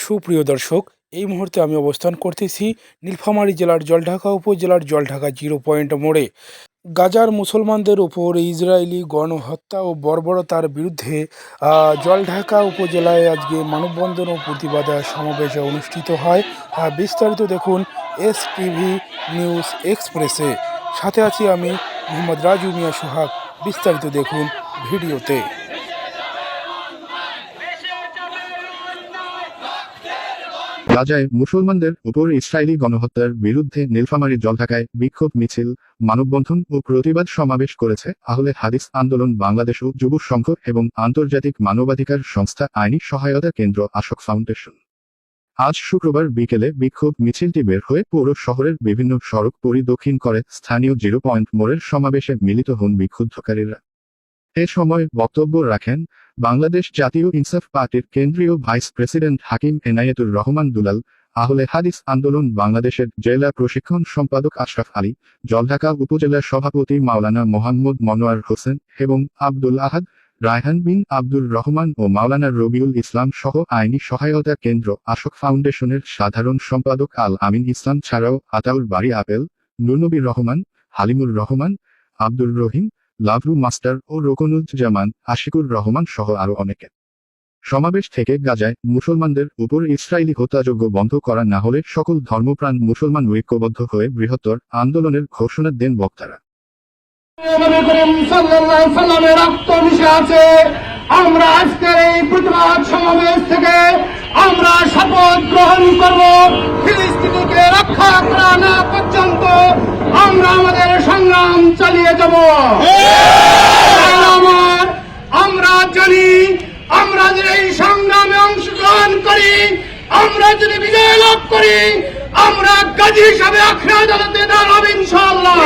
সুপ্রিয় দর্শক, এই মুহূর্তে আমি অবস্থান করতেছি নীলফামারী জেলার জলঢাকা উপজেলার জলঢাকা 0 পয়েন্ট মোড়ে। গাজার মুসলমানদের উপর ইসরায়েলি গণহত্যা ও বর্বরতার বিরুদ্ধে জলঢাকা উপজেলায় আজকে মানববন্ধন ও প্রতিবাদ সমাবেশ অনুষ্ঠিত হয়। বিস্তারিত দেখুন STV নিউজ এক্সপ্রেসে। সাথে আছি আমি মোহাম্মদ রাজু মিয়া সোহাগ। বিস্তারিত দেখুন ভিডিওতে। গাজায় মুসলমানদের উপর ইসরায়েলি গণহত্যার বিরুদ্ধে নীলফামারী জলঢাকায় বিক্ষোভ মিছিল, মানববন্ধন ও প্রতিবাদ সমাবেশ করেছে আহলে হাদিস আন্দোলন বাংলাদেশ ও যুব সংঘ এবং আন্তর্জাতিক মানবাধিকার সংস্থা আইনি সহায়তা কেন্দ্র আশোক ফাউন্ডেশন। আজ শুক্রবার বিকেলে বিক্ষোভ মিছিলটি বের হয়ে পৌর শহরের বিভিন্ন সড়ক পরিদর্শন করে স্থানীয় 0 পয়েন্ট মোড়ের সমাবেশে মিলিত হন বিক্ষুব্ধকারীরা। এ সময় বক্তব্য রাখেন বাংলাদেশ জাতীয় ইনসাফ পার্টির কেন্দ্রীয় ভাইস প্রেসিডেন্ট হাকিম এনায়েতুর রহমান দুলাল, আহলে হাদিস আন্দোলন বাংলাদেশের জেলা প্রশিক্ষণ সম্পাদক আশরাফ আলী, জলঢাকা উপজেলার সভাপতি মাওলানা মোহাম্মদ মনোয়ার হোসেন এবং আব্দুল আহাদ, রায়হান বিন আব্দুর রহমান ও মাওলানা রবিউল ইসলাম সহ আইনি সহায়তা কেন্দ্র আশোক ফাউন্ডেশনের সাধারণ সম্পাদক আল আমিন ইসলাম ছাড়াও আতাউর বাড়ি আপেল, নুরনবীর রহমান, হালিমুর রহমান, আব্দুর রহিম, লাভলু মাস্টার ও রোকনুজ্জামান, আশিকুর রহমান সহ আরও অনেকে। সমাবেশ থেকে গাজায় মুসলমানদের উপর ইসরায়েলি হত্যাযজ্ঞ বন্ধ করা না হলে সকল ধর্মপ্রাণ মুসলমান ঐক্যবদ্ধ হয়ে বৃহত্তর আন্দোলনের ঘোষণা দেন বক্তারা। আমরা আজকের এই প্রতিবাদ সমাবেশ থেকে আমরা শপথ গ্রহণ করব, ফিলিস্তিনিকে রক্ষা করা না পর্যন্ত আমরা আমাদের সংগ্রাম চালিয়ে যাব। আমরা জানি আমরা যদি এই সংগ্রামে অংশগ্রহণ করি, আমরা যদি বিজয় লাভ করি, আমরা গাজী হিসাবে আখিরাত আদালতে দাঁড়াবো ইনশাআল্লাহ।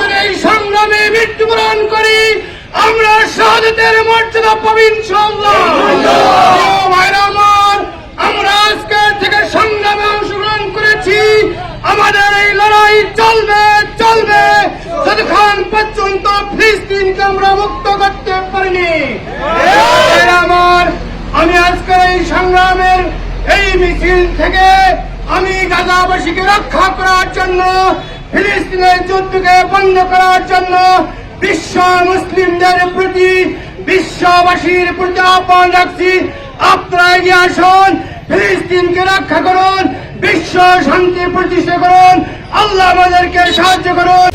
যদি এই সংগ্রামে মৃত্যুবরণ করি, আমরা শাহাদাতের মর্যাদা পাবো ইনশাআল্লাহ। আমরা আজকে থেকে সংগ্রামে অংশগ্রহণ করেছি, আমাদের এই লড়াই চলবে চলবে যতক্ষণ পর্যন্ত ফিলিস্তিনকে আমরা মুক্ত করতে পারিনি। আমি আজকে এই সংগ্রামের এই মিছিল থেকে আমি গাজাবাসীকে রক্ষা করার জন্য, ফিলিস্তিনের যুদ্ধকে বন্ধ করার জন্য বিশ্ব মুসলিমদের প্রতি, বিশ্ববাসীর প্রতি আহ্বান রাখছি, আপনারা এগিয়ে আসুন, ফিলিস্তিনকে রক্ষা করুন, বিশ্ব শান্তি প্রতিষ্ঠা করুন, আল্লাহ আমাদেরকে সাহায্য করুন।